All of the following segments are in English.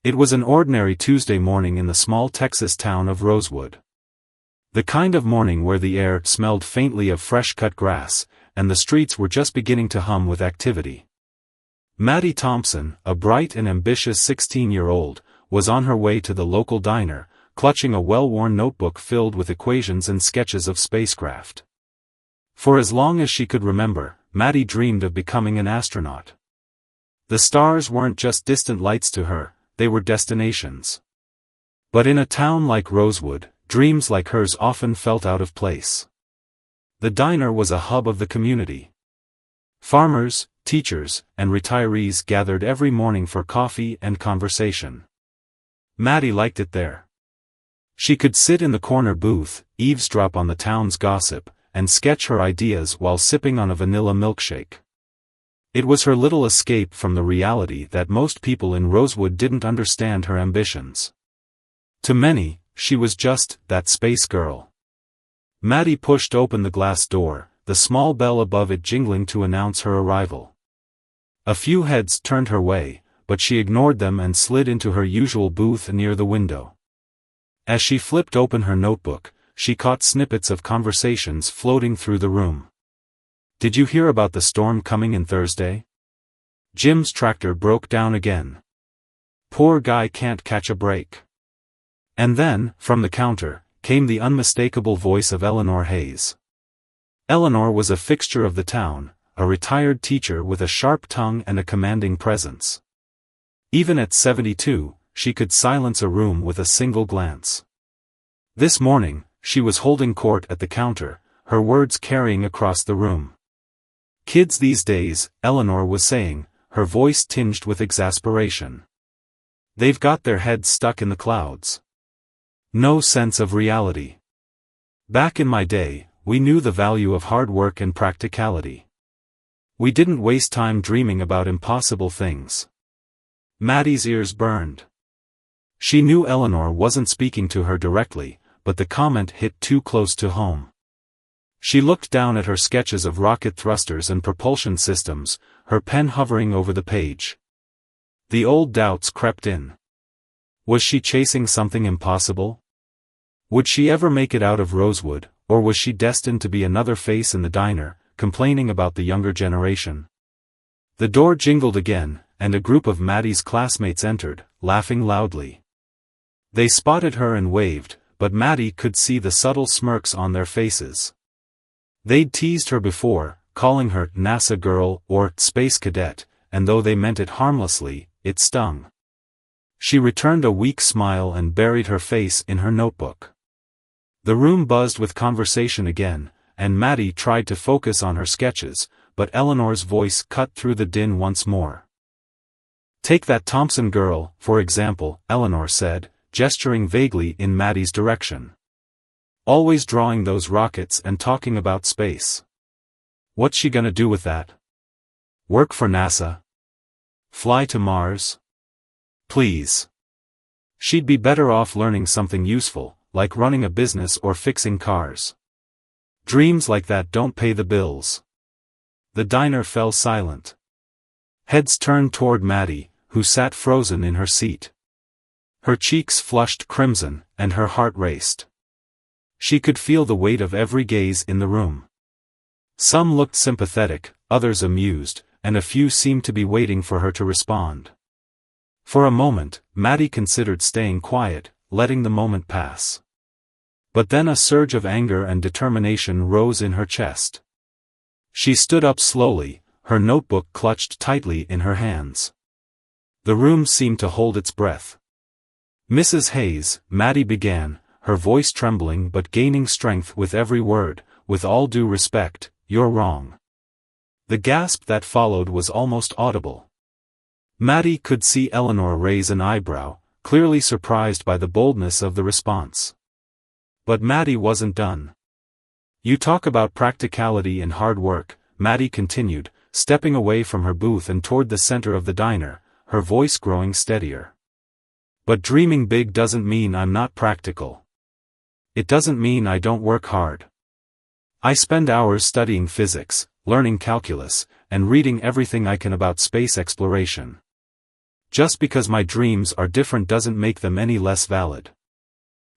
It was an ordinary Tuesday morning in the small Texas town of Rosewood. The kind of morning where the air smelled faintly of fresh-cut grass, and the streets were just beginning to hum with activity. Maddie Thompson, a bright and ambitious 16-year-old, was on her way to the local diner, clutching a well-worn notebook filled with equations and sketches of spacecraft. For as long as she could remember, Maddie dreamed of becoming an astronaut. The stars weren't just distant lights to her, they were destinations. But in a town like Rosewood, dreams like hers often felt out of place. The diner was a hub of the community. Farmers, teachers, and retirees gathered every morning for coffee and conversation. Maddie liked it there. She could sit in the corner booth, eavesdrop on the town's gossip, and sketch her ideas while sipping on a vanilla milkshake. It was her little escape from the reality that most people in Rosewood didn't understand her ambitions. To many, she was just that space girl. Maddie pushed open the glass door, the small bell above it jingling to announce her arrival. A few heads turned her way, but she ignored them and slid into her usual booth near the window. As she flipped open her notebook, she caught snippets of conversations floating through the room. "Did you hear about the storm coming in Thursday? Jim's tractor broke down again. Poor guy can't catch a break." And then, from the counter, came the unmistakable voice of Eleanor Hayes. Eleanor was a fixture of the town, a retired teacher with a sharp tongue and a commanding presence. Even at 72, she could silence a room with a single glance. This morning, she was holding court at the counter, her words carrying across the room. "Kids these days," Eleanor was saying, her voice tinged with exasperation. "They've got their heads stuck in the clouds. No sense of reality. Back in my day, we knew the value of hard work and practicality. We didn't waste time dreaming about impossible things." Maddie's ears burned. She knew Eleanor wasn't speaking to her directly, but the comment hit too close to home. She looked down at her sketches of rocket thrusters and propulsion systems, her pen hovering over the page. The old doubts crept in. Was she chasing something impossible? Would she ever make it out of Rosewood, or was she destined to be another face in the diner, complaining about the younger generation? The door jingled again, and a group of Maddie's classmates entered, laughing loudly. They spotted her and waved, but Maddie could see the subtle smirks on their faces. They'd teased her before, calling her NASA girl or space cadet, and though they meant it harmlessly, it stung. She returned a weak smile and buried her face in her notebook. The room buzzed with conversation again, and Maddie tried to focus on her sketches, but Eleanor's voice cut through the din once more. "Take that Thompson girl, for example," Eleanor said, gesturing vaguely in Maddie's direction. "Always drawing those rockets and talking about space. What's she gonna do with that? Work for NASA? Fly to Mars? Please. She'd be better off learning something useful, like running a business or fixing cars. Dreams like that don't pay the bills." The diner fell silent. Heads turned toward Maddie, who sat frozen in her seat. Her cheeks flushed crimson, and her heart raced. She could feel the weight of every gaze in the room. Some looked sympathetic, others amused, and a few seemed to be waiting for her to respond. For a moment, Maddie considered staying quiet, letting the moment pass. But then a surge of anger and determination rose in her chest. She stood up slowly, her notebook clutched tightly in her hands. The room seemed to hold its breath. "Mrs. Hayes," Maddie began, her voice trembling but gaining strength with every word, "with all due respect, you're wrong." The gasp that followed was almost audible. Maddie could see Eleanor raise an eyebrow, clearly surprised by the boldness of the response. But Maddie wasn't done. "You talk about practicality and hard work," Maddie continued, stepping away from her booth and toward the center of the diner, her voice growing steadier. "But dreaming big doesn't mean I'm not practical. It doesn't mean I don't work hard. I spend hours studying physics, learning calculus, and reading everything I can about space exploration. Just because my dreams are different doesn't make them any less valid.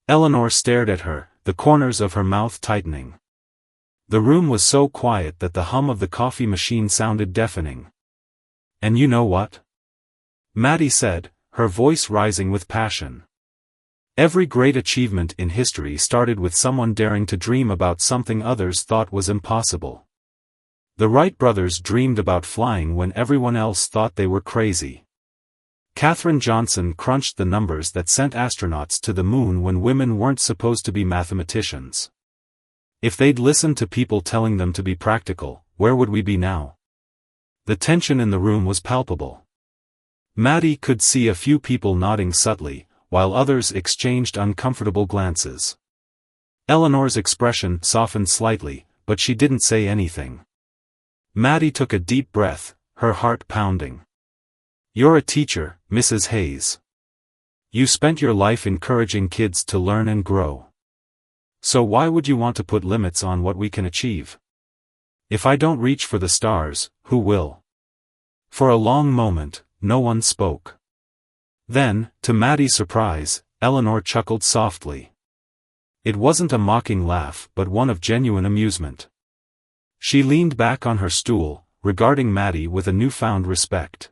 Eleanor stared at her, the corners of her mouth tightening. The room was so quiet that the hum of the coffee machine sounded deafening. And you know what? Maddie said, her voice rising with passion. Every great achievement in history started with someone daring to dream about something others thought was impossible. The Wright brothers dreamed about flying when everyone else thought they were crazy. Katherine Johnson crunched the numbers that sent astronauts to the moon when women weren't supposed to be mathematicians. If they'd listened to people telling them to be practical, where would we be now? The tension in the room was palpable. Maddie could see a few people nodding subtly, while others exchanged uncomfortable glances. Eleanor's expression softened slightly, but she didn't say anything. Maddie took a deep breath, her heart pounding. You're a teacher, Mrs. Hayes. You spent your life encouraging kids to learn and grow. So why would you want to put limits on what we can achieve? If I don't reach for the stars, who will? For a long moment, no one spoke. Then, to Maddie's surprise, Eleanor chuckled softly. It wasn't a mocking laugh but one of genuine amusement. She leaned back on her stool, regarding Maddie with a newfound respect.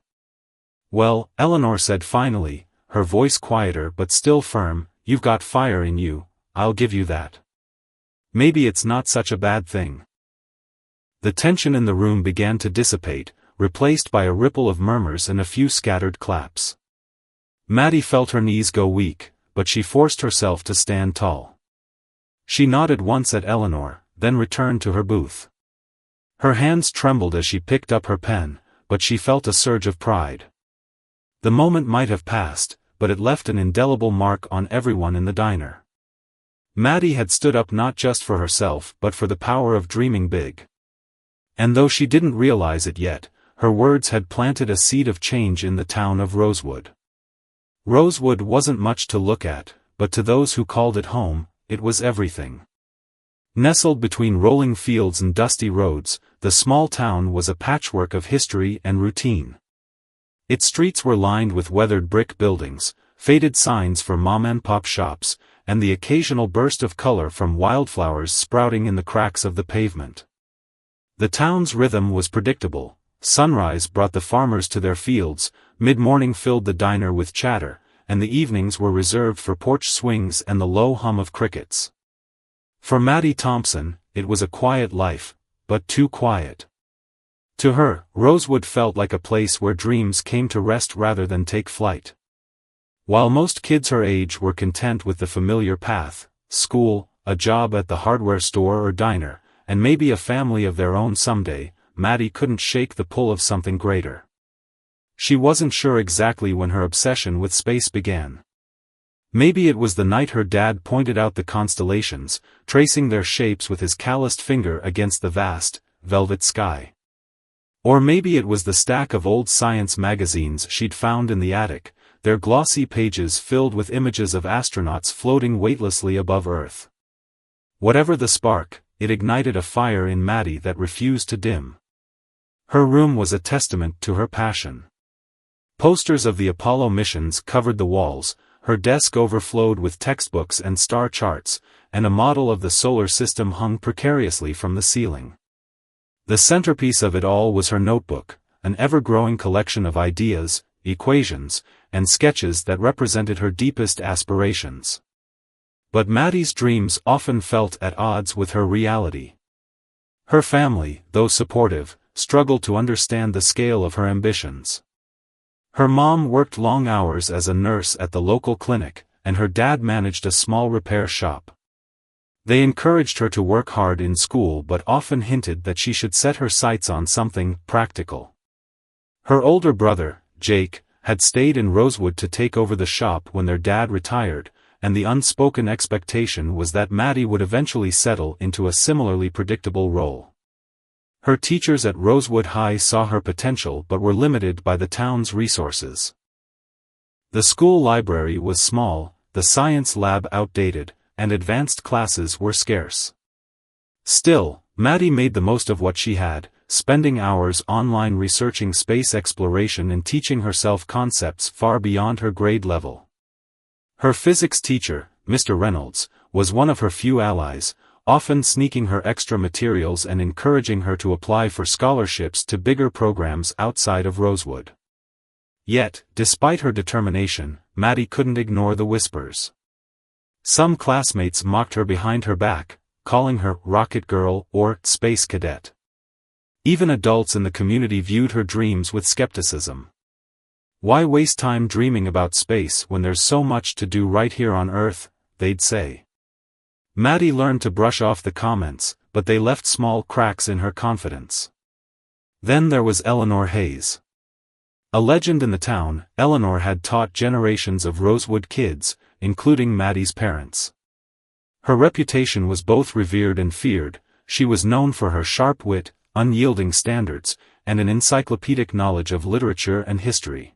Well, Eleanor said finally, her voice quieter but still firm, you've got fire in you, I'll give you that. Maybe it's not such a bad thing. The tension in the room began to dissipate, replaced by a ripple of murmurs and a few scattered claps. Maddie felt her knees go weak, but she forced herself to stand tall. She nodded once at Eleanor, then returned to her booth. Her hands trembled as she picked up her pen, but she felt a surge of pride. The moment might have passed, but it left an indelible mark on everyone in the diner. Maddie had stood up not just for herself but for the power of dreaming big. And though she didn't realize it yet, her words had planted a seed of change in the town of Rosewood. Rosewood wasn't much to look at, but to those who called it home, it was everything. Nestled between rolling fields and dusty roads, the small town was a patchwork of history and routine. Its streets were lined with weathered brick buildings, faded signs for mom-and-pop shops, and the occasional burst of color from wildflowers sprouting in the cracks of the pavement. The town's rhythm was predictable. Sunrise brought the farmers to their fields, mid-morning filled the diner with chatter, and the evenings were reserved for porch swings and the low hum of crickets. For Maddie Thompson, it was a quiet life, but too quiet. To her, Rosewood felt like a place where dreams came to rest rather than take flight. While most kids her age were content with the familiar path, school, a job at the hardware store or diner, and maybe a family of their own someday, Maddie couldn't shake the pull of something greater. She wasn't sure exactly when her obsession with space began. Maybe it was the night her dad pointed out the constellations, tracing their shapes with his calloused finger against the vast, velvet sky. Or maybe it was the stack of old science magazines she'd found in the attic, their glossy pages filled with images of astronauts floating weightlessly above Earth. Whatever the spark, it ignited a fire in Maddie that refused to dim. Her room was a testament to her passion. Posters of the Apollo missions covered the walls, her desk overflowed with textbooks and star charts, and a model of the solar system hung precariously from the ceiling. The centerpiece of it all was her notebook, an ever-growing collection of ideas, equations, and sketches that represented her deepest aspirations. But Maddie's dreams often felt at odds with her reality. Her family, though supportive, struggled to understand the scale of her ambitions. Her mom worked long hours as a nurse at the local clinic, and her dad managed a small repair shop. They encouraged her to work hard in school but often hinted that she should set her sights on something practical. Her older brother, Jake, had stayed in Rosewood to take over the shop when their dad retired, and the unspoken expectation was that Maddie would eventually settle into a similarly predictable role. Her teachers at Rosewood High saw her potential but were limited by the town's resources. The school library was small, the science lab outdated, and advanced classes were scarce. Still, Maddie made the most of what she had, spending hours online researching space exploration and teaching herself concepts far beyond her grade level. Her physics teacher, Mr. Reynolds, was one of her few allies, often sneaking her extra materials and encouraging her to apply for scholarships to bigger programs outside of Rosewood. Yet, despite her determination, Maddie couldn't ignore the whispers. Some classmates mocked her behind her back, calling her "rocket girl" or "space cadet." Even adults in the community viewed her dreams with skepticism. "Why waste time dreaming about space when there's so much to do right here on Earth?" they'd say. Maddie learned to brush off the comments, but they left small cracks in her confidence. Then there was Eleanor Hayes. A legend in the town, Eleanor had taught generations of Rosewood kids, including Maddie's parents. Her reputation was both revered and feared. She was known for her sharp wit, unyielding standards, and an encyclopedic knowledge of literature and history.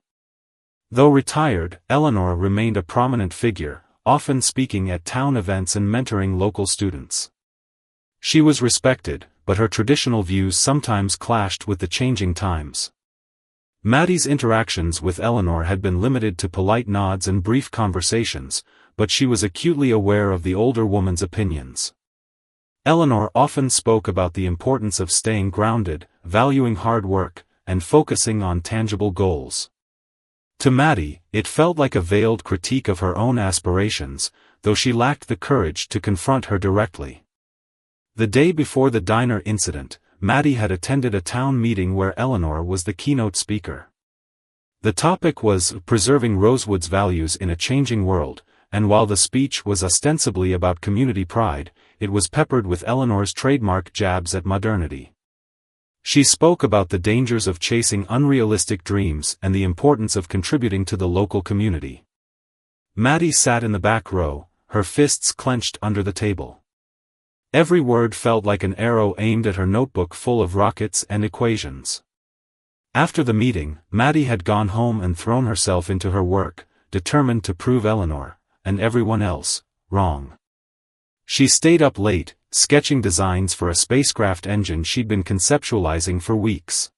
Though retired, Eleanor remained a prominent figure, often speaking at town events and mentoring local students. She was respected, but her traditional views sometimes clashed with the changing times. Maddie's interactions with Eleanor had been limited to polite nods and brief conversations, but she was acutely aware of the older woman's opinions. Eleanor often spoke about the importance of staying grounded, valuing hard work, and focusing on tangible goals. To Maddie, it felt like a veiled critique of her own aspirations, though she lacked the courage to confront her directly. The day before the diner incident, Maddie had attended a town meeting where Eleanor was the keynote speaker. The topic was preserving Rosewood's values in a changing world, and while the speech was ostensibly about community pride, it was peppered with Eleanor's trademark jabs at modernity. She spoke about the dangers of chasing unrealistic dreams and the importance of contributing to the local community. Maddie sat in the back row, her fists clenched under the table. Every word felt like an arrow aimed at her notebook full of rockets and equations. After the meeting, Maddie had gone home and thrown herself into her work, determined to prove Eleanor, and everyone else, wrong. She stayed up late, sketching designs for a spacecraft engine she'd been conceptualizing for weeks.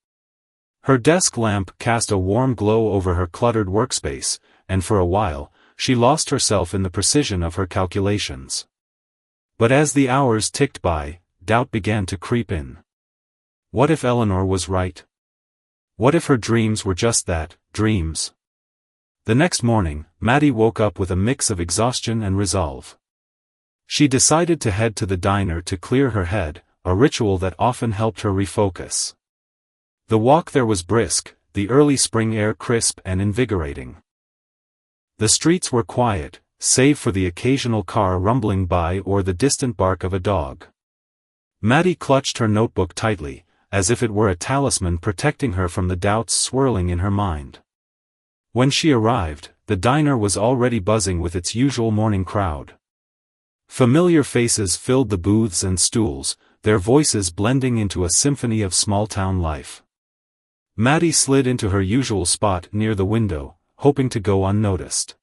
Her desk lamp cast a warm glow over her cluttered workspace, and for a while, she lost herself in the precision of her calculations. But as the hours ticked by, doubt began to creep in. What if Eleanor was right? What if her dreams were just that, dreams? The next morning, Maddie woke up with a mix of exhaustion and resolve. She decided to head to the diner to clear her head, a ritual that often helped her refocus. The walk there was brisk, the early spring air crisp and invigorating. The streets were quiet, save for the occasional car rumbling by or the distant bark of a dog. Maddie clutched her notebook tightly, as if it were a talisman protecting her from the doubts swirling in her mind. When she arrived, the diner was already buzzing with its usual morning crowd. Familiar faces filled the booths and stools, their voices blending into a symphony of small-town life. Maddie slid into her usual spot near the window, hoping to go unnoticed.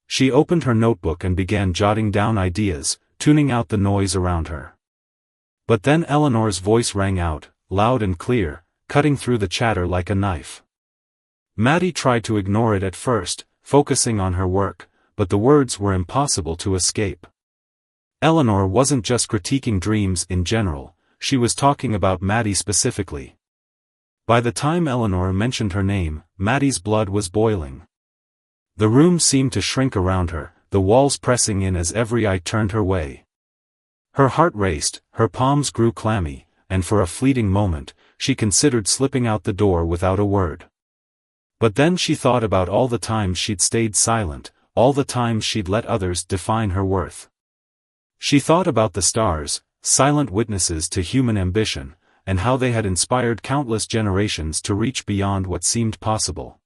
She opened her notebook and began jotting down ideas, tuning out the noise around her. But then Eleanor's voice rang out, loud and clear, cutting through the chatter like a knife. Maddie tried to ignore it at first, focusing on her work, but the words were impossible to escape. Eleanor wasn't just critiquing dreams in general, she was talking about Maddie specifically. By the time Eleanor mentioned her name, Maddie's blood was boiling. The room seemed to shrink around her, the walls pressing in as every eye turned her way. Her heart raced, her palms grew clammy, and for a fleeting moment, she considered slipping out the door without a word. But then she thought about all the times she'd stayed silent, all the times she'd let others define her worth. She thought about the stars, silent witnesses to human ambition, and how they had inspired countless generations to reach beyond what seemed possible.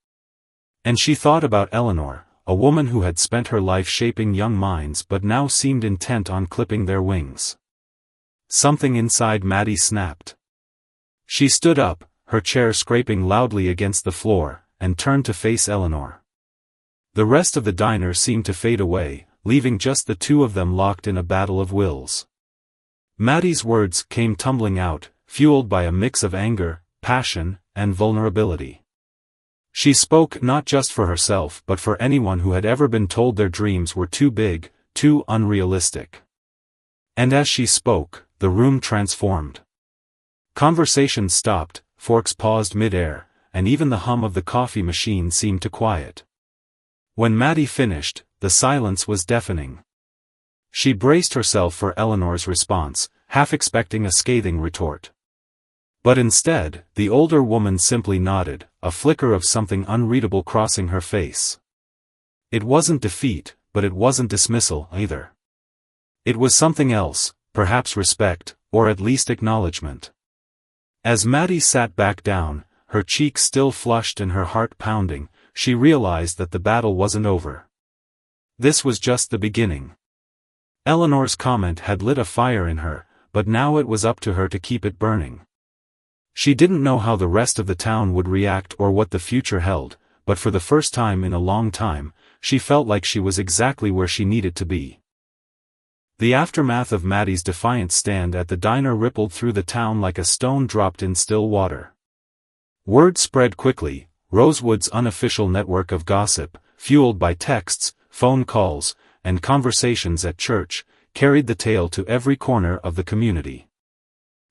And she thought about Eleanor, a woman who had spent her life shaping young minds but now seemed intent on clipping their wings. Something inside Maddie snapped. She stood up, her chair scraping loudly against the floor, and turned to face Eleanor. The rest of the diner seemed to fade away, leaving just the two of them locked in a battle of wills. Maddie's words came tumbling out, fueled by a mix of anger, passion, and vulnerability. She spoke not just for herself but for anyone who had ever been told their dreams were too big, too unrealistic. And as she spoke, the room transformed. Conversation stopped, forks paused mid-air, and even the hum of the coffee machine seemed to quiet. When Maddie finished, the silence was deafening. She braced herself for Eleanor's response, half expecting a scathing retort. But instead, the older woman simply nodded, a flicker of something unreadable crossing her face. It wasn't defeat, but it wasn't dismissal either. It was something else, perhaps respect, or at least acknowledgement. As Maddie sat back down, her cheeks still flushed and her heart pounding, she realized that the battle wasn't over. This was just the beginning. Eleanor's comment had lit a fire in her, but now it was up to her to keep it burning. She didn't know how the rest of the town would react or what the future held, but for the first time in a long time, she felt like she was exactly where she needed to be. The aftermath of Maddie's defiant stand at the diner rippled through the town like a stone dropped in still water. Word spread quickly. Rosewood's unofficial network of gossip, fueled by texts, phone calls, and conversations at church, carried the tale to every corner of the community.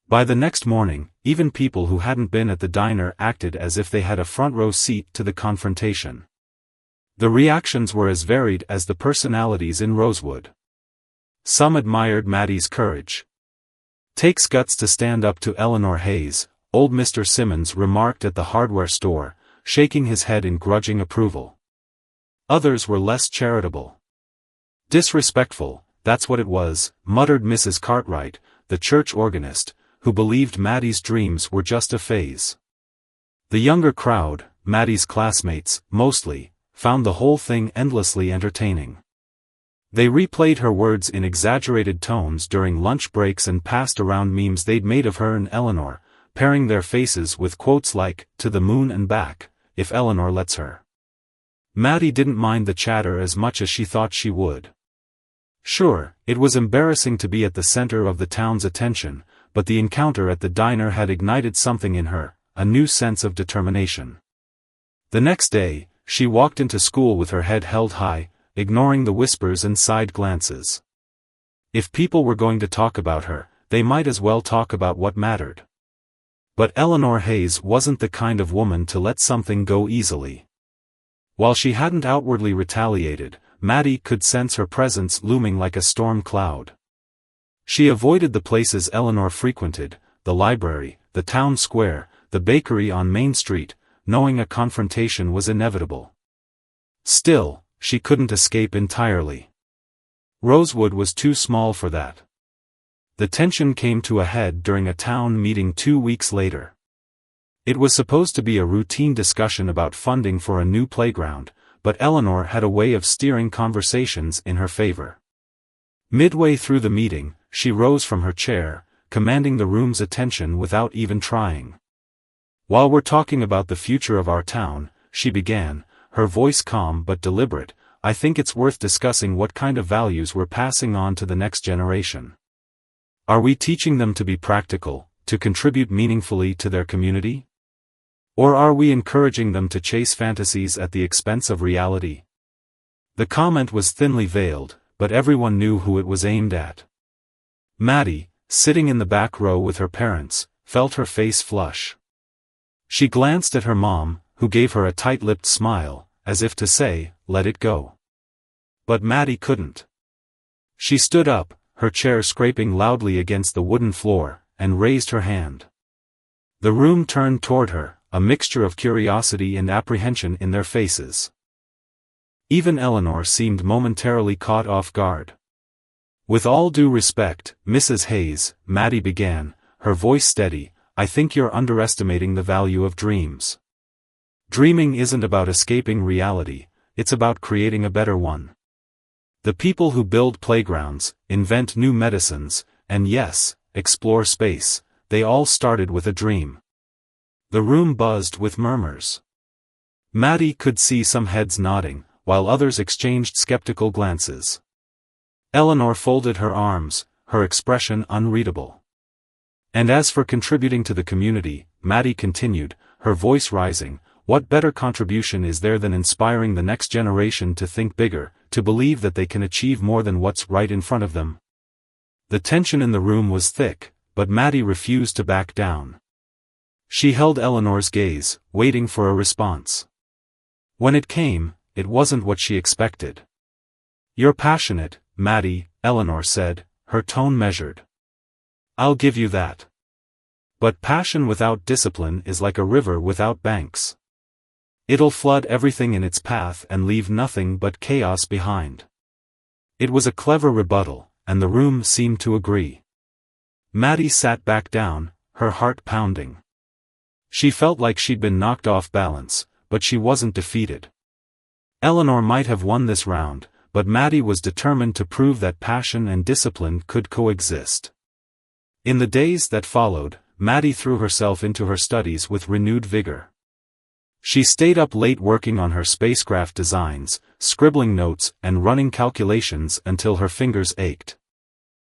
By the next morning, even people who hadn't been at the diner acted as if they had a front-row seat to the confrontation. The reactions were as varied as the personalities in Rosewood. Some admired Maddie's courage. "Takes guts to stand up to Eleanor Hayes," old Mr. Simmons remarked at the hardware store, shaking his head in grudging approval. Others were less charitable. "Disrespectful, that's what it was," muttered Mrs. Cartwright, the church organist, who believed Maddie's dreams were just a phase. The younger crowd, Maddie's classmates, mostly, found the whole thing endlessly entertaining. They replayed her words in exaggerated tones during lunch breaks and passed around memes they'd made of her and Eleanor, pairing their faces with quotes like, "to the moon and back, if Eleanor lets her." Maddie didn't mind the chatter as much as she thought she would. Sure, it was embarrassing to be at the center of the town's attention, but the encounter at the diner had ignited something in her, a new sense of determination. The next day, she walked into school with her head held high, ignoring the whispers and side glances. If people were going to talk about her, they might as well talk about what mattered. But Eleanor Hayes wasn't the kind of woman to let something go easily. While she hadn't outwardly retaliated, Maddie could sense her presence looming like a storm cloud. She avoided the places Eleanor frequented, the library, the town square, the bakery on Main Street, knowing a confrontation was inevitable. Still, she couldn't escape entirely. Rosewood was too small for that. The tension came to a head during a town meeting 2 weeks later. It was supposed to be a routine discussion about funding for a new playground, but Eleanor had a way of steering conversations in her favor. Midway through the meeting, she rose from her chair, commanding the room's attention without even trying. "While we're talking about the future of our town," she began, her voice calm but deliberate, "I think it's worth discussing what kind of values we're passing on to the next generation. Are we teaching them to be practical, to contribute meaningfully to their community? Or are we encouraging them to chase fantasies at the expense of reality?" The comment was thinly veiled, but everyone knew who it was aimed at. Maddie, sitting in the back row with her parents, felt her face flush. She glanced at her mom, who gave her a tight-lipped smile, as if to say, "Let it go." But Maddie couldn't. She stood up, her chair scraping loudly against the wooden floor, and raised her hand. The room turned toward her, a mixture of curiosity and apprehension in their faces. Even Eleanor seemed momentarily caught off guard. "With all due respect, Mrs. Hayes," Maddie began, her voice steady, "I think you're underestimating the value of dreams. Dreaming isn't about escaping reality, it's about creating a better one. The people who build playgrounds, invent new medicines, and yes, explore space, they all started with a dream." The room buzzed with murmurs. Maddie could see some heads nodding, while others exchanged skeptical glances. Eleanor folded her arms, her expression unreadable. And as for contributing to the community, Maddie continued, her voice rising, what better contribution is there than inspiring the next generation to think bigger, to believe that they can achieve more than what's right in front of them? The tension in the room was thick, but Maddie refused to back down. She held Eleanor's gaze, waiting for a response. When it came, it wasn't what she expected. You're passionate, Maddie, Eleanor said, her tone measured. I'll give you that. But passion without discipline is like a river without banks. It'll flood everything in its path and leave nothing but chaos behind. It was a clever rebuttal, and the room seemed to agree. Maddie sat back down, her heart pounding. She felt like she'd been knocked off balance, but she wasn't defeated. Eleanor might have won this round, but Maddie was determined to prove that passion and discipline could coexist. In the days that followed, Maddie threw herself into her studies with renewed vigor. She stayed up late working on her spacecraft designs, scribbling notes and running calculations until her fingers ached.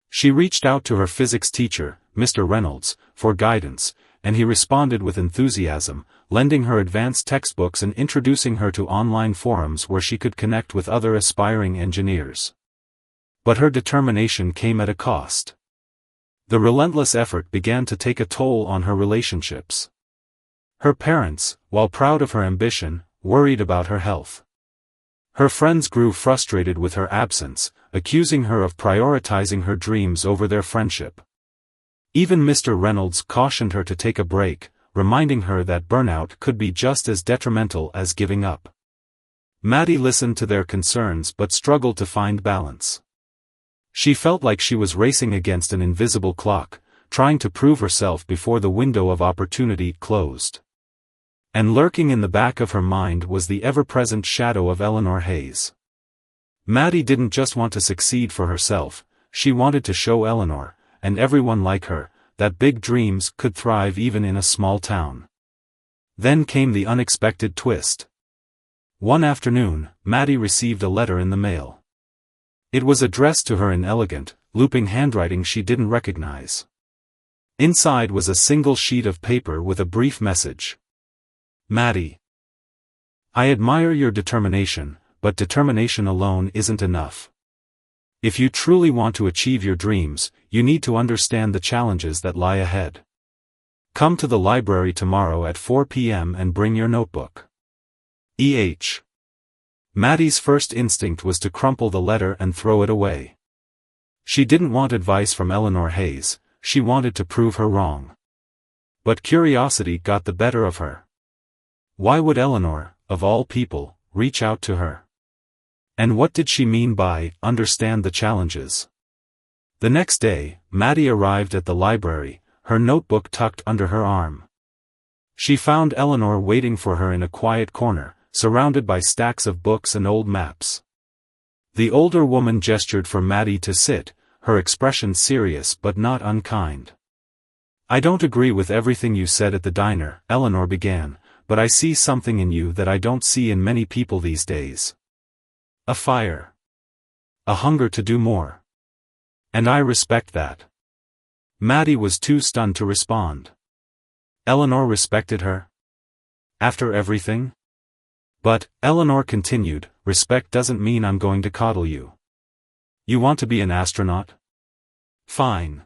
She reached out to her physics teacher, Mr. Reynolds, for guidance, and he responded with enthusiasm, lending her advanced textbooks and introducing her to online forums where she could connect with other aspiring engineers. But her determination came at a cost. The relentless effort began to take a toll on her relationships. Her parents, while proud of her ambition, worried about her health. Her friends grew frustrated with her absence, accusing her of prioritizing her dreams over their friendship. Even Mr. Reynolds cautioned her to take a break, reminding her that burnout could be just as detrimental as giving up. Maddie listened to their concerns but struggled to find balance. She felt like she was racing against an invisible clock, trying to prove herself before the window of opportunity closed. And lurking in the back of her mind was the ever-present shadow of Eleanor Hayes. Maddie didn't just want to succeed for herself, she wanted to show Eleanor, and everyone like her, that big dreams could thrive even in a small town. Then came the unexpected twist. One afternoon, Maddie received a letter in the mail. It was addressed to her in elegant, looping handwriting she didn't recognize. Inside was a single sheet of paper with a brief message. Maddie, I admire your determination, but determination alone isn't enough. If you truly want to achieve your dreams, you need to understand the challenges that lie ahead. Come to the library tomorrow at 4 p.m. and bring your notebook. E.H. Maddie's first instinct was to crumple the letter and throw it away. She didn't want advice from Eleanor Hayes, she wanted to prove her wrong. But curiosity got the better of her. Why would Eleanor, of all people, reach out to her? And what did she mean by, understand the challenges? The next day, Maddie arrived at the library, her notebook tucked under her arm. She found Eleanor waiting for her in a quiet corner, surrounded by stacks of books and old maps. The older woman gestured for Maddie to sit, her expression serious but not unkind. I don't agree with everything you said at the diner, Eleanor began, but I see something in you that I don't see in many people these days. A fire. A hunger to do more. And I respect that. Maddie was too stunned to respond. Eleanor respected her? After everything? But, Eleanor continued, respect doesn't mean I'm going to coddle you. You want to be an astronaut? Fine.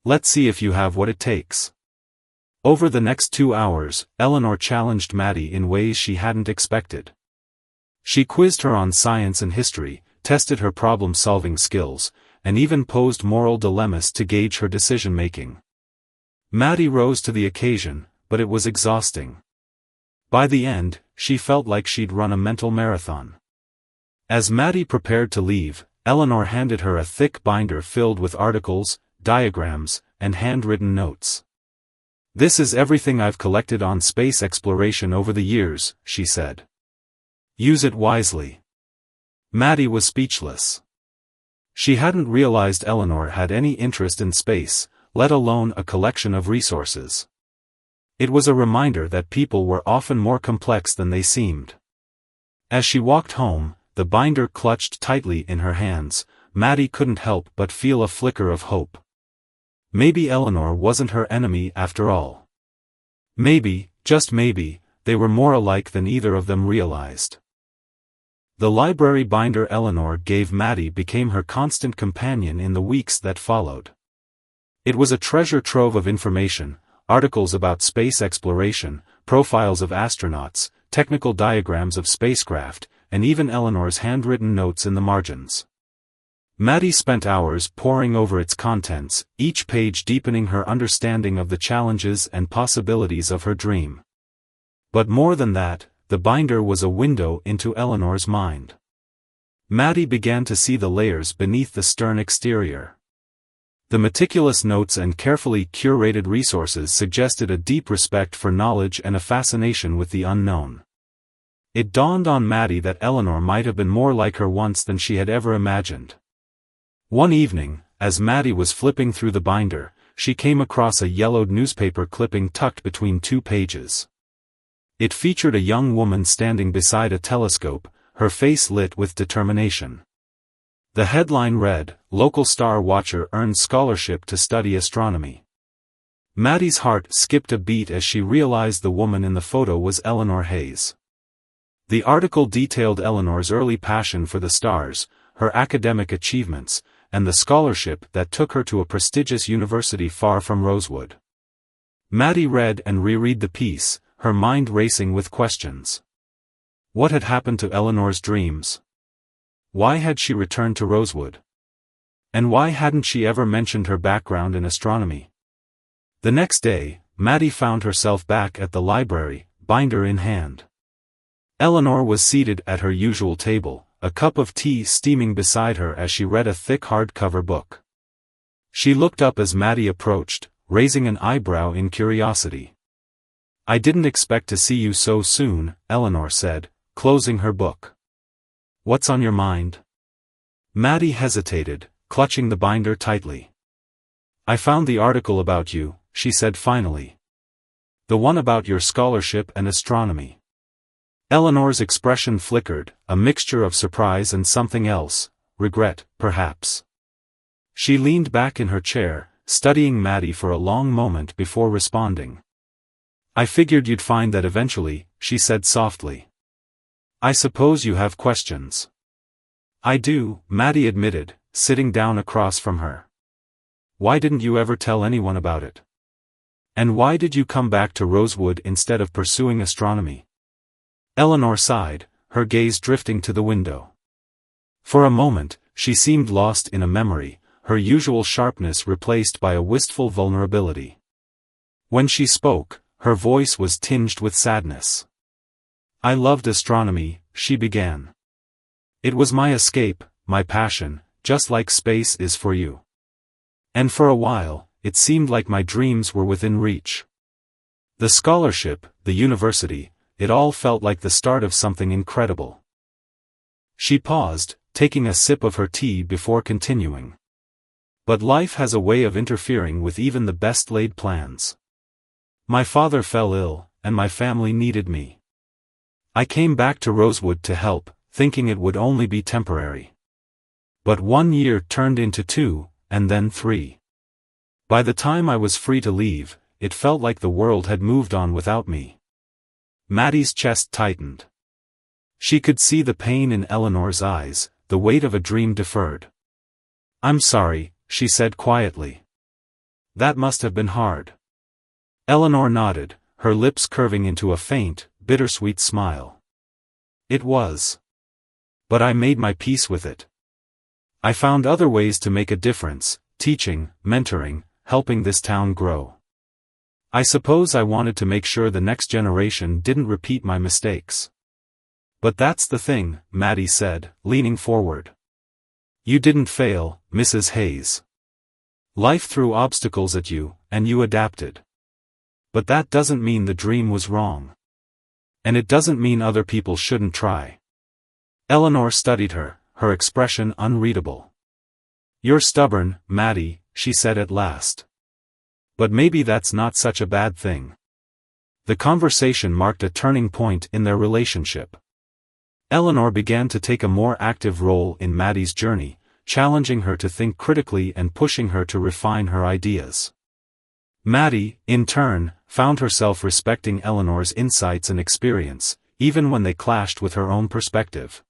Let's see if you have what it takes. Over the next 2 hours, Eleanor challenged Maddie in ways she hadn't expected. She quizzed her on science and history, tested her problem-solving skills, and even posed moral dilemmas to gauge her decision-making. Maddie rose to the occasion, but it was exhausting. By the end, she felt like she'd run a mental marathon. As Maddie prepared to leave, Eleanor handed her a thick binder filled with articles, diagrams, and handwritten notes. This is everything I've collected on space exploration over the years, she said. Use it wisely. Maddie was speechless. She hadn't realized Eleanor had any interest in space, let alone a collection of resources. It was a reminder that people were often more complex than they seemed. As she walked home, the binder clutched tightly in her hands, Maddie couldn't help but feel a flicker of hope. Maybe Eleanor wasn't her enemy after all. Maybe, just maybe, they were more alike than either of them realized. The library binder Eleanor gave Maddie became her constant companion in the weeks that followed. It was a treasure trove of information, articles about space exploration, profiles of astronauts, technical diagrams of spacecraft, and even Eleanor's handwritten notes in the margins. Maddie spent hours poring over its contents, each page deepening her understanding of the challenges and possibilities of her dream. But more than that, the binder was a window into Eleanor's mind. Maddie began to see the layers beneath the stern exterior. The meticulous notes and carefully curated resources suggested a deep respect for knowledge and a fascination with the unknown. It dawned on Maddie that Eleanor might have been more like her once than she had ever imagined. One evening, as Maddie was flipping through the binder, she came across a yellowed newspaper clipping tucked between two pages. It featured a young woman standing beside a telescope, her face lit with determination. The headline read, "Local star watcher earns scholarship to study astronomy." Maddie's heart skipped a beat as she realized the woman in the photo was Eleanor Hayes. The article detailed Eleanor's early passion for the stars, her academic achievements, and the scholarship that took her to a prestigious university far from Rosewood. Maddie read and reread the piece, her mind racing with questions. What had happened to Eleanor's dreams? Why had she returned to Rosewood? And why hadn't she ever mentioned her background in astronomy? The next day, Maddie found herself back at the library, binder in hand. Eleanor was seated at her usual table, a cup of tea steaming beside her as she read a thick hardcover book. She looked up as Maddie approached, raising an eyebrow in curiosity. "I didn't expect to see you so soon," Eleanor said, closing her book. "What's on your mind?" Maddie hesitated, clutching the binder tightly. "I found the article about you," she said finally. "The one about your scholarship and astronomy." Eleanor's expression flickered, a mixture of surprise and something else, regret, perhaps. She leaned back in her chair, studying Maddie for a long moment before responding. "I figured you'd find that eventually," she said softly. "I suppose you have questions." "I do," Maddie admitted, sitting down across from her. "Why didn't you ever tell anyone about it? And why did you come back to Rosewood instead of pursuing astronomy?" Eleanor sighed, her gaze drifting to the window. For a moment, she seemed lost in a memory, her usual sharpness replaced by a wistful vulnerability. When she spoke, her voice was tinged with sadness. "I loved astronomy," she began. "It was my escape, my passion, just like space is for you. And for a while, it seemed like my dreams were within reach. The scholarship, the university, it all felt like the start of something incredible." She paused, taking a sip of her tea before continuing. "But life has a way of interfering with even the best laid plans. My father fell ill, and my family needed me. I came back to Rosewood to help, thinking it would only be temporary. But 1 year turned into 2, and then 3. By the time I was free to leave, it felt like the world had moved on without me." Maddie's chest tightened. She could see the pain in Eleanor's eyes, the weight of a dream deferred. "I'm sorry," she said quietly. "That must have been hard." Eleanor nodded, her lips curving into a faint, bittersweet smile. "It was. But I made my peace with it. I found other ways to make a difference, teaching, mentoring, helping this town grow. I suppose I wanted to make sure the next generation didn't repeat my mistakes." "But that's the thing," Maddie said, leaning forward. "You didn't fail, Mrs. Hayes. Life threw obstacles at you, and you adapted. But that doesn't mean the dream was wrong. And it doesn't mean other people shouldn't try." Eleanor studied her, her expression unreadable. "You're stubborn, Maddie," she said at last. "But maybe that's not such a bad thing." The conversation marked a turning point in their relationship. Eleanor began to take a more active role in Maddie's journey, challenging her to think critically and pushing her to refine her ideas. Maddie, in turn, found herself respecting Eleanor's insights and experience, even when they clashed with her own perspective.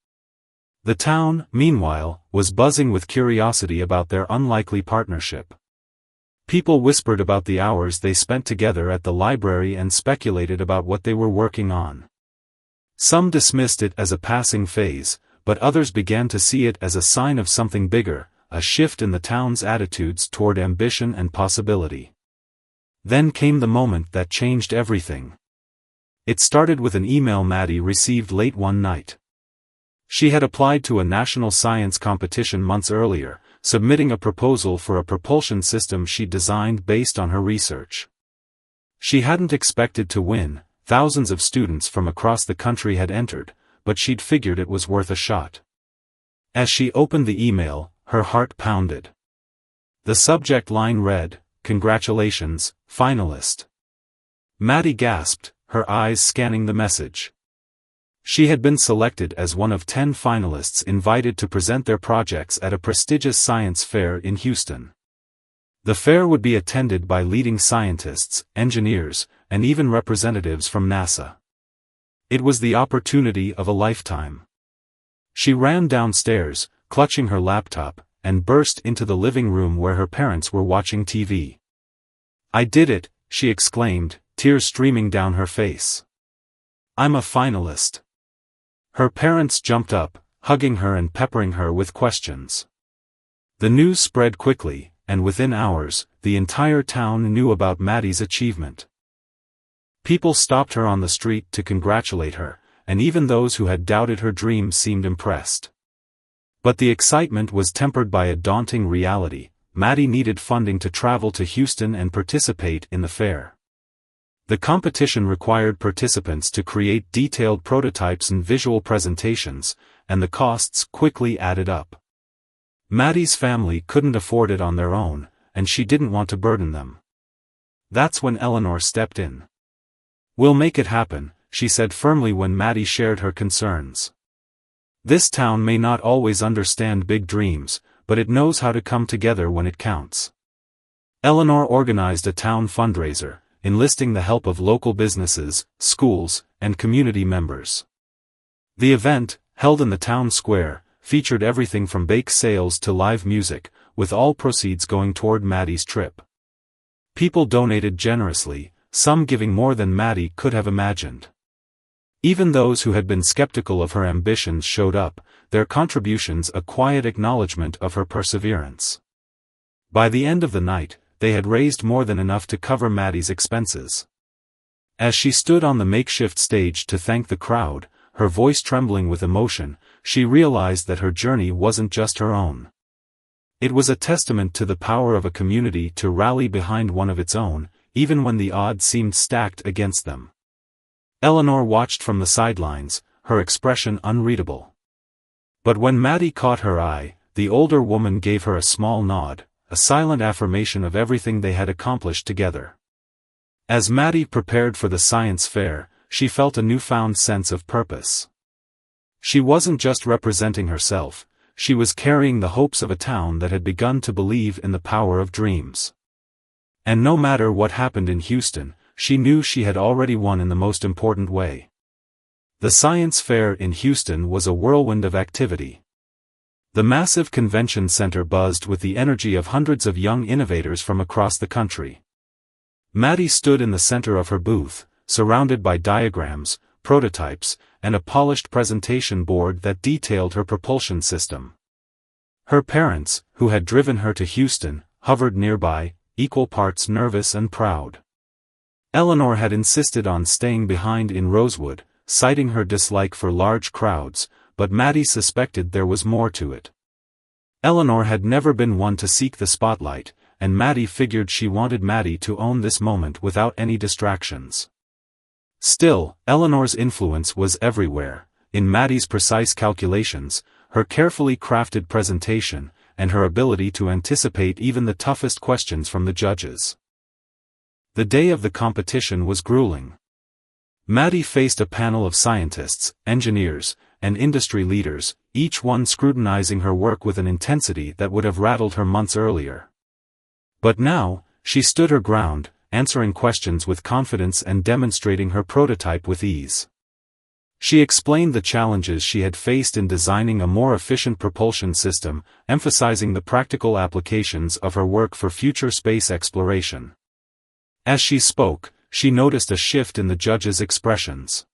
The town, meanwhile, was buzzing with curiosity about their unlikely partnership. People whispered about the hours they spent together at the library and speculated about what they were working on. Some dismissed it as a passing phase, but others began to see it as a sign of something bigger, a shift in the town's attitudes toward ambition and possibility. Then came the moment that changed everything. It started with an email Maddie received late one night. She had applied to a national science competition months earlier, submitting a proposal for a propulsion system she'd designed based on her research. She hadn't expected to win, thousands of students from across the country had entered, but she'd figured it was worth a shot. As she opened the email, her heart pounded. The subject line read, "Congratulations, finalist." Maddie gasped, her eyes scanning the message. She had been selected as one of 10 finalists invited to present their projects at a prestigious science fair in Houston. The fair would be attended by leading scientists, engineers, and even representatives from NASA. It was the opportunity of a lifetime. She ran downstairs, clutching her laptop, and burst into the living room where her parents were watching TV. "I did it," she exclaimed, tears streaming down her face. "I'm a finalist." Her parents jumped up, hugging her and peppering her with questions. The news spread quickly, and within hours, the entire town knew about Maddie's achievement. People stopped her on the street to congratulate her, and even those who had doubted her dreams seemed impressed. But the excitement was tempered by a daunting reality: Maddie needed funding to travel to Houston and participate in the fair. The competition required participants to create detailed prototypes and visual presentations, and the costs quickly added up. Maddie's family couldn't afford it on their own, and she didn't want to burden them. That's when Eleanor stepped in. "We'll make it happen," she said firmly when Maddie shared her concerns. "This town may not always understand big dreams, but it knows how to come together when it counts." Eleanor organized a town fundraiser, enlisting the help of local businesses, schools, and community members. The event, held in the town square, featured everything from bake sales to live music, with all proceeds going toward Maddie's trip. People donated generously, some giving more than Maddie could have imagined. Even those who had been skeptical of her ambitions showed up, their contributions a quiet acknowledgement of her perseverance. By the end of the night, they had raised more than enough to cover Maddie's expenses. As she stood on the makeshift stage to thank the crowd, her voice trembling with emotion, she realized that her journey wasn't just her own. It was a testament to the power of a community to rally behind one of its own, even when the odds seemed stacked against them. Eleanor watched from the sidelines, her expression unreadable. But when Maddie caught her eye, the older woman gave her a small nod, a silent affirmation of everything they had accomplished together. As Maddie prepared for the science fair, she felt a newfound sense of purpose. She wasn't just representing herself, she was carrying the hopes of a town that had begun to believe in the power of dreams. And no matter what happened in Houston, she knew she had already won in the most important way. The science fair in Houston was a whirlwind of activity. The massive convention center buzzed with the energy of hundreds of young innovators from across the country. Maddie stood in the center of her booth, surrounded by diagrams, prototypes, and a polished presentation board that detailed her propulsion system. Her parents, who had driven her to Houston, hovered nearby, equal parts nervous and proud. Eleanor had insisted on staying behind in Rosewood, citing her dislike for large crowds, but Maddie suspected there was more to it. Eleanor had never been one to seek the spotlight, and Maddie figured she wanted Maddie to own this moment without any distractions. Still, Eleanor's influence was everywhere, in Maddie's precise calculations, her carefully crafted presentation, and her ability to anticipate even the toughest questions from the judges. The day of the competition was grueling. Maddie faced a panel of scientists, engineers, and industry leaders, each one scrutinizing her work with an intensity that would have rattled her months earlier. But now, she stood her ground, answering questions with confidence and demonstrating her prototype with ease. She explained the challenges she had faced in designing a more efficient propulsion system, emphasizing the practical applications of her work for future space exploration. As she spoke, she noticed a shift in the judges' expressions.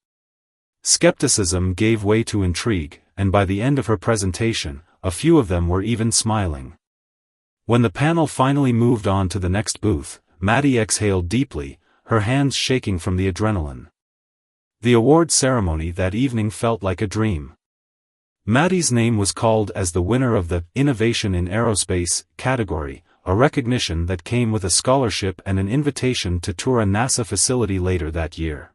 Skepticism gave way to intrigue, and by the end of her presentation, a few of them were even smiling. When the panel finally moved on to the next booth, Maddie exhaled deeply, her hands shaking from the adrenaline. The award ceremony that evening felt like a dream. Maddie's name was called as the winner of the Innovation in Aerospace category, a recognition that came with a scholarship and an invitation to tour a NASA facility later that year.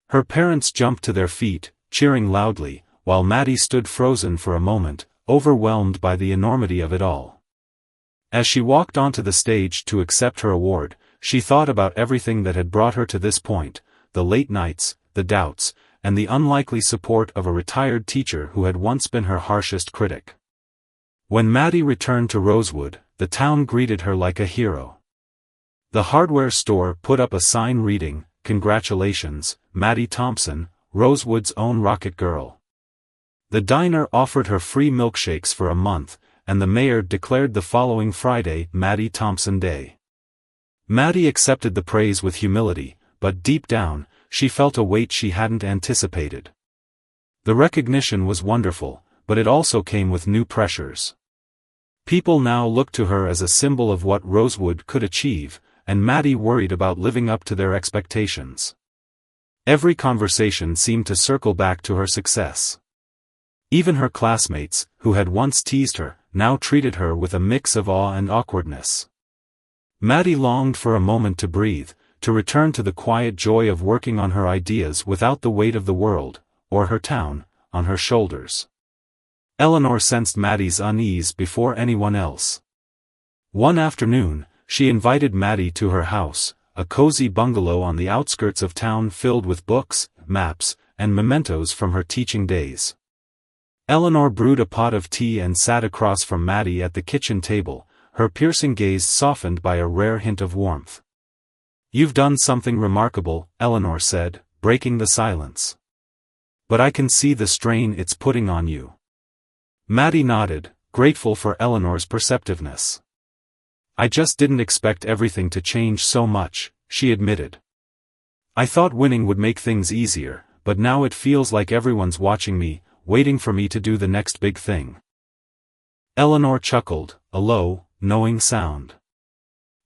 Her parents jumped to their feet, cheering loudly, while Maddie stood frozen for a moment, overwhelmed by the enormity of it all. As she walked onto the stage to accept her award, she thought about everything that had brought her to this point, the late nights, the doubts, and the unlikely support of a retired teacher who had once been her harshest critic. When Maddie returned to Rosewood, the town greeted her like a hero. The hardware store put up a sign reading, "Congratulations, Maddie Thompson, Rosewood's own rocket girl." The diner offered her free milkshakes for a month, and the mayor declared the following Friday Maddie Thompson Day. Maddie accepted the praise with humility, but deep down, she felt a weight she hadn't anticipated. The recognition was wonderful, but it also came with new pressures. People now looked to her as a symbol of what Rosewood could achieve, and Maddie worried about living up to their expectations. Every conversation seemed to circle back to her success. Even her classmates, who had once teased her, now treated her with a mix of awe and awkwardness. Maddie longed for a moment to breathe, to return to the quiet joy of working on her ideas without the weight of the world, or her town, on her shoulders. Eleanor sensed Maddie's unease before anyone else. One afternoon, she invited Maddie to her house, a cozy bungalow on the outskirts of town filled with books, maps, and mementos from her teaching days. Eleanor brewed a pot of tea and sat across from Maddie at the kitchen table, her piercing gaze softened by a rare hint of warmth. "You've done something remarkable," Eleanor said, breaking the silence. "But I can see the strain it's putting on you." Maddie nodded, grateful for Eleanor's perceptiveness. "I just didn't expect everything to change so much," she admitted. "I thought winning would make things easier, but now it feels like everyone's watching me, waiting for me to do the next big thing." Eleanor chuckled, a low, knowing sound.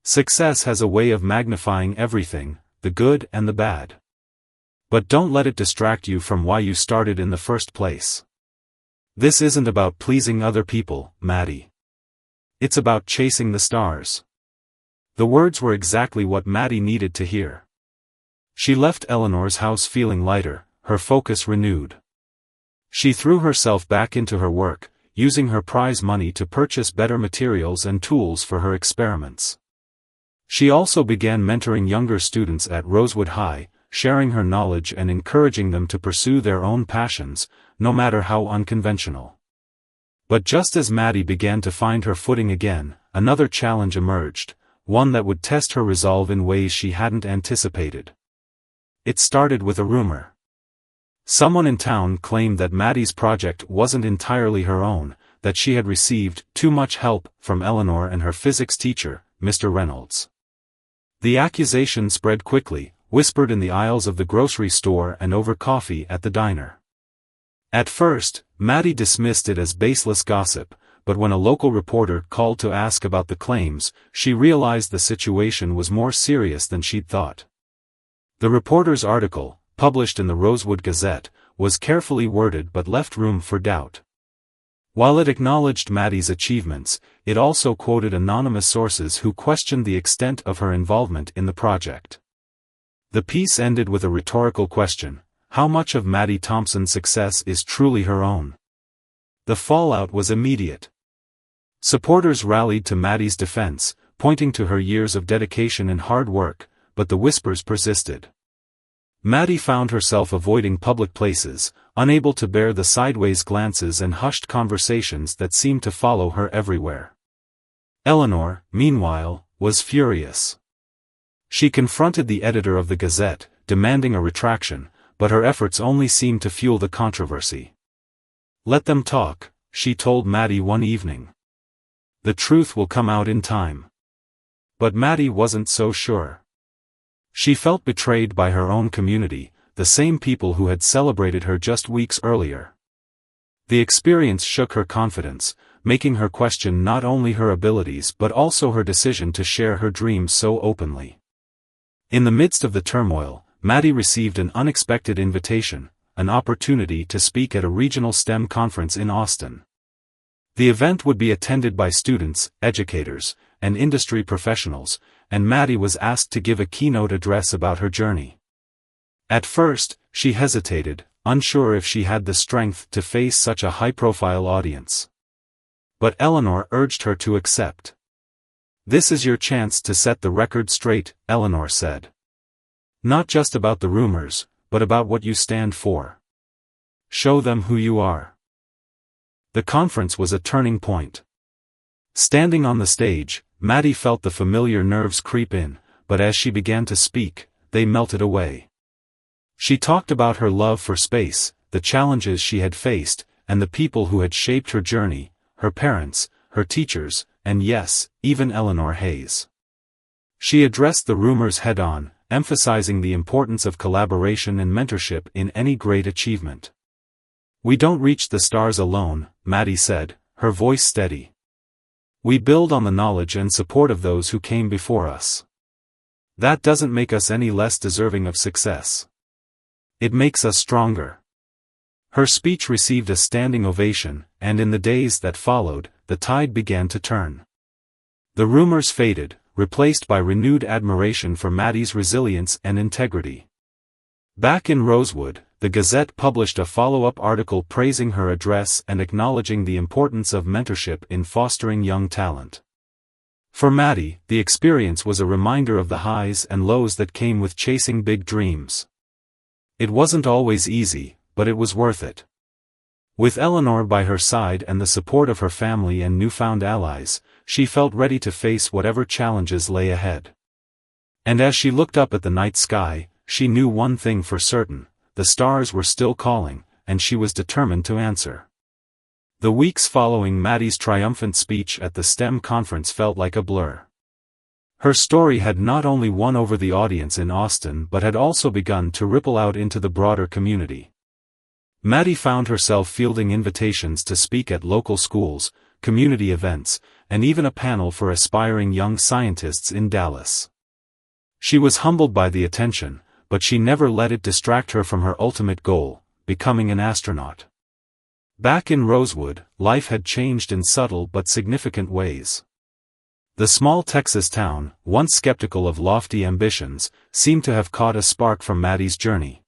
Success has a way of magnifying everything, the good and the bad. But don't let it distract you from why you started in the first place. This isn't about pleasing other people, Maddie. It's about chasing the stars. The words were exactly what Maddie needed to hear. She left Eleanor's house feeling lighter, her focus renewed. She threw herself back into her work, using her prize money to purchase better materials and tools for her experiments. She also began mentoring younger students at Rosewood High, sharing her knowledge and encouraging them to pursue their own passions, no matter how unconventional. But just as Maddie began to find her footing again, another challenge emerged, one that would test her resolve in ways she hadn't anticipated. It started with a rumor. Someone in town claimed that Maddie's project wasn't entirely her own, that she had received too much help from Eleanor and her physics teacher, Mr. Reynolds. The accusation spread quickly, whispered in the aisles of the grocery store and over coffee at the diner. At first, Maddie dismissed it as baseless gossip, but when a local reporter called to ask about the claims, she realized the situation was more serious than she'd thought. The reporter's article, published in the Rosewood Gazette, was carefully worded but left room for doubt. While it acknowledged Maddie's achievements, it also quoted anonymous sources who questioned the extent of her involvement in the project. The piece ended with a rhetorical question: how much of Maddie Thompson's success is truly her own? The fallout was immediate. Supporters rallied to Maddie's defense, pointing to her years of dedication and hard work, but the whispers persisted. Maddie found herself avoiding public places, unable to bear the sideways glances and hushed conversations that seemed to follow her everywhere. Eleanor, meanwhile, was furious. She confronted the editor of the Gazette, demanding a retraction, but her efforts only seemed to fuel the controversy. "Let them talk," she told Maddie one evening. "The truth will come out in time." But Maddie wasn't so sure. She felt betrayed by her own community, the same people who had celebrated her just weeks earlier. The experience shook her confidence, making her question not only her abilities but also her decision to share her dreams so openly. In the midst of the turmoil, Maddie received an unexpected invitation, an opportunity to speak at a regional STEM conference in Austin. The event would be attended by students, educators, and industry professionals, and Maddie was asked to give a keynote address about her journey. At first, she hesitated, unsure if she had the strength to face such a high-profile audience. But Eleanor urged her to accept. "This is your chance to set the record straight," Eleanor said. "Not just about the rumors, but about what you stand for. Show them who you are." The conference was a turning point. Standing on the stage, Maddie felt the familiar nerves creep in, but as she began to speak, they melted away. She talked about her love for space, the challenges she had faced, and the people who had shaped her journey, her parents, her teachers, and yes, even Eleanor Hayes. She addressed the rumors head-on, emphasizing the importance of collaboration and mentorship in any great achievement. "We don't reach the stars alone," Maddie said, her voice steady. "We build on the knowledge and support of those who came before us. That doesn't make us any less deserving of success. It makes us stronger." Her speech received a standing ovation, and in the days that followed, the tide began to turn. The rumors faded, replaced by renewed admiration for Maddie's resilience and integrity. Back in Rosewood, the Gazette published a follow-up article praising her address and acknowledging the importance of mentorship in fostering young talent. For Maddie, the experience was a reminder of the highs and lows that came with chasing big dreams. It wasn't always easy, but it was worth it. With Eleanor by her side and the support of her family and newfound allies, she felt ready to face whatever challenges lay ahead. And as she looked up at the night sky, she knew one thing for certain: the stars were still calling, and she was determined to answer. The weeks following Maddie's triumphant speech at the STEM conference felt like a blur. Her story had not only won over the audience in Austin but had also begun to ripple out into the broader community. Maddie found herself fielding invitations to speak at local schools, community events, and even a panel for aspiring young scientists in Dallas. She was humbled by the attention, but she never let it distract her from her ultimate goal, becoming an astronaut. Back in Rosewood, life had changed in subtle but significant ways. The small Texas town, once skeptical of lofty ambitions, seemed to have caught a spark from Maddie's journey.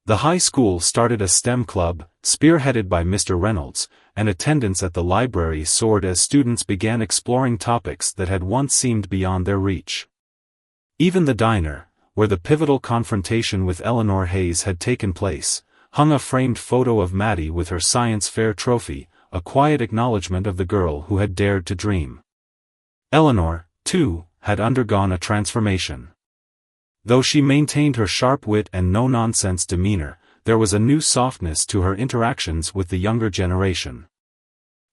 The high school started a STEM club, spearheaded by Mr. Reynolds, and attendance at the library soared as students began exploring topics that had once seemed beyond their reach. Even the diner, where the pivotal confrontation with Eleanor Hayes had taken place, hung a framed photo of Maddie with her science fair trophy, a quiet acknowledgement of the girl who had dared to dream. Eleanor, too, had undergone a transformation. Though she maintained her sharp wit and no-nonsense demeanor, there was a new softness to her interactions with the younger generation.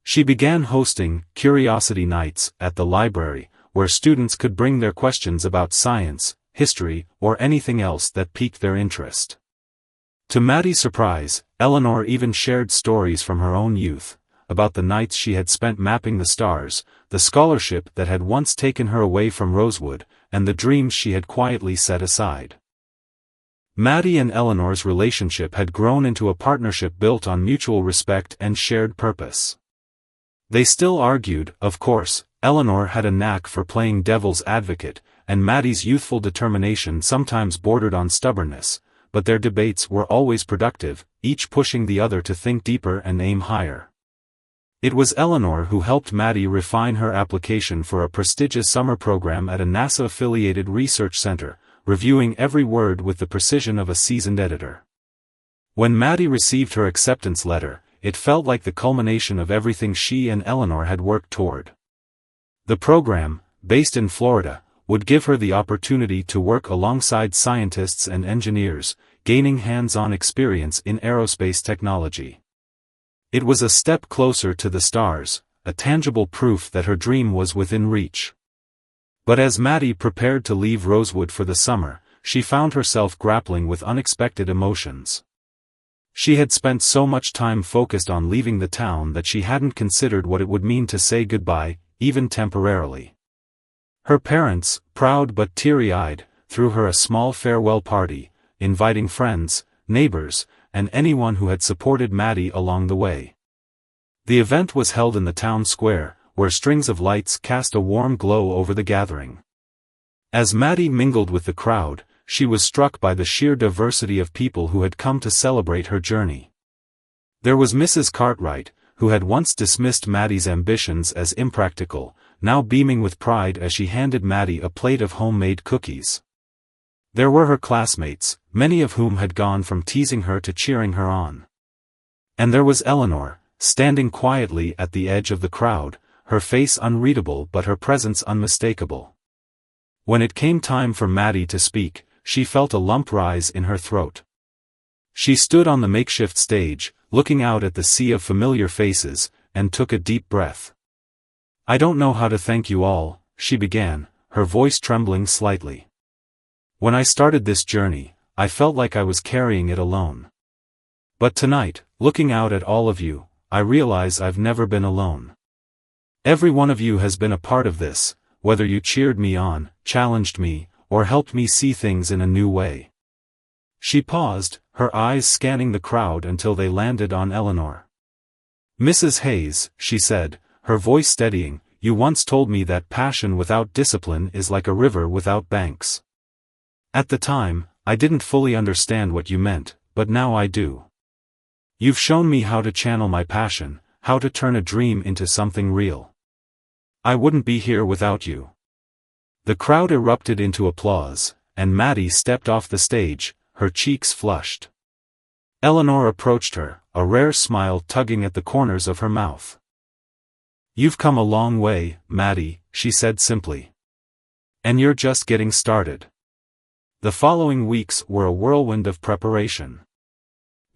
She began hosting curiosity nights at the library, where students could bring their questions about science, history, or anything else that piqued their interest. To Maddie's surprise, Eleanor even shared stories from her own youth, about the nights she had spent mapping the stars, the scholarship that had once taken her away from Rosewood, and the dreams she had quietly set aside. Maddie and Eleanor's relationship had grown into a partnership built on mutual respect and shared purpose. They still argued, of course. Eleanor had a knack for playing devil's advocate, and Maddie's youthful determination sometimes bordered on stubbornness, but their debates were always productive, each pushing the other to think deeper and aim higher. It was Eleanor who helped Maddie refine her application for a prestigious summer program at a NASA-affiliated research center, reviewing every word with the precision of a seasoned editor. When Maddie received her acceptance letter, it felt like the culmination of everything she and Eleanor had worked toward. The program, based in Florida, would give her the opportunity to work alongside scientists and engineers, gaining hands-on experience in aerospace technology. It was a step closer to the stars, a tangible proof that her dream was within reach. But as Maddie prepared to leave Rosewood for the summer, she found herself grappling with unexpected emotions. She had spent so much time focused on leaving the town that she hadn't considered what it would mean to say goodbye, even temporarily. Her parents, proud but teary-eyed, threw her a small farewell party, inviting friends, neighbors, and anyone who had supported Maddie along the way. The event was held in the town square, where strings of lights cast a warm glow over the gathering. As Maddie mingled with the crowd, she was struck by the sheer diversity of people who had come to celebrate her journey. There was Mrs. Cartwright, who had once dismissed Maddie's ambitions as impractical, now beaming with pride as she handed Maddie a plate of homemade cookies. There were her classmates, many of whom had gone from teasing her to cheering her on. And there was Eleanor, standing quietly at the edge of the crowd, her face unreadable but her presence unmistakable. When it came time for Maddie to speak, she felt a lump rise in her throat. She stood on the makeshift stage, looking out at the sea of familiar faces, and took a deep breath. "I don't know how to thank you all," she began, her voice trembling slightly. "When I started this journey, I felt like I was carrying it alone. But tonight, looking out at all of you, I realize I've never been alone. Every one of you has been a part of this, whether you cheered me on, challenged me, or helped me see things in a new way." She paused, her eyes scanning the crowd until they landed on Eleanor. "Mrs. Hayes," she said, her voice steadying, "you once told me that passion without discipline is like a river without banks. At the time, I didn't fully understand what you meant, but now I do. You've shown me how to channel my passion, how to turn a dream into something real. I wouldn't be here without you." The crowd erupted into applause, and Maddie stepped off the stage, her cheeks flushed. Eleanor approached her, a rare smile tugging at the corners of her mouth. "You've come a long way, Maddie," she said simply. "And you're just getting started." The following weeks were a whirlwind of preparation.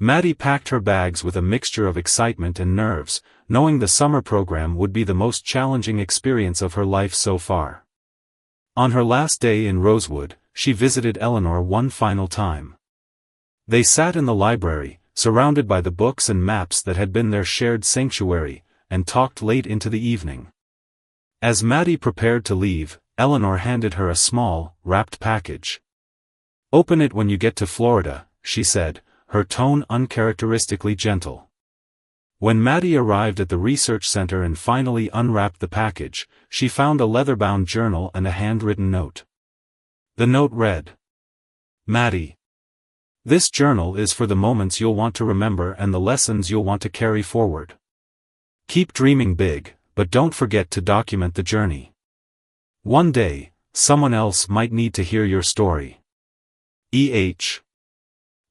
Maddie packed her bags with a mixture of excitement and nerves, knowing the summer program would be the most challenging experience of her life so far. On her last day in Rosewood, she visited Eleanor one final time. They sat in the library, surrounded by the books and maps that had been their shared sanctuary, and talked late into the evening. As Maddie prepared to leave, Eleanor handed her a small, wrapped package. "Open it when you get to Florida," she said, her tone uncharacteristically gentle. When Maddie arrived at the research center and finally unwrapped the package, she found a leather-bound journal and a handwritten note. The note read, "Maddie. This journal is for the moments you'll want to remember and the lessons you'll want to carry forward. Keep dreaming big, but don't forget to document the journey. One day, someone else might need to hear your story. E.H."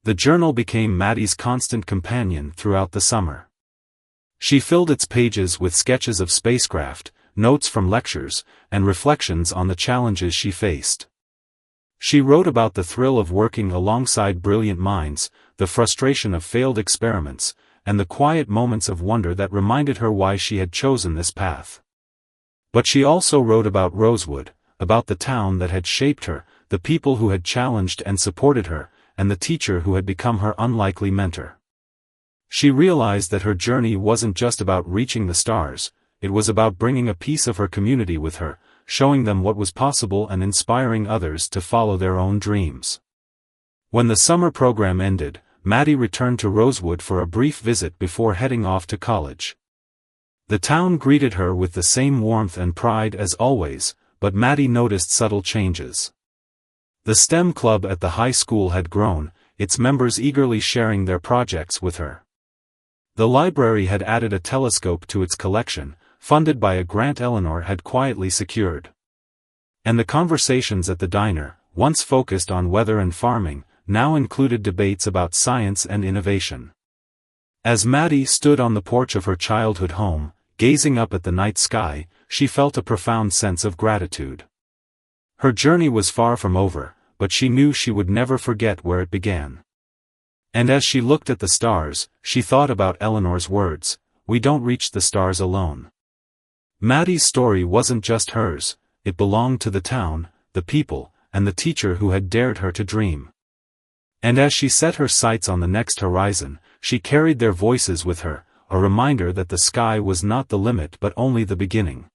The journal became Maddie's constant companion throughout the summer. She filled its pages with sketches of spacecraft, notes from lectures, and reflections on the challenges she faced. She wrote about the thrill of working alongside brilliant minds, the frustration of failed experiments, and the quiet moments of wonder that reminded her why she had chosen this path. But she also wrote about Rosewood, about the town that had shaped her, the people who had challenged and supported her, and the teacher who had become her unlikely mentor. She realized that her journey wasn't just about reaching the stars, it was about bringing a piece of her community with her, showing them what was possible and inspiring others to follow their own dreams. When the summer program ended, Maddie returned to Rosewood for a brief visit before heading off to college. The town greeted her with the same warmth and pride as always, but Maddie noticed subtle changes. The STEM club at the high school had grown, its members eagerly sharing their projects with her. The library had added a telescope to its collection, funded by a grant Eleanor had quietly secured. And the conversations at the diner, once focused on weather and farming, now included debates about science and innovation. As Maddie stood on the porch of her childhood home, gazing up at the night sky, she felt a profound sense of gratitude. Her journey was far from over, but she knew she would never forget where it began. And as she looked at the stars, she thought about Eleanor's words, "We don't reach the stars alone." Maddie's story wasn't just hers, it belonged to the town, the people, and the teacher who had dared her to dream. And as she set her sights on the next horizon, she carried their voices with her, a reminder that the sky was not the limit but only the beginning.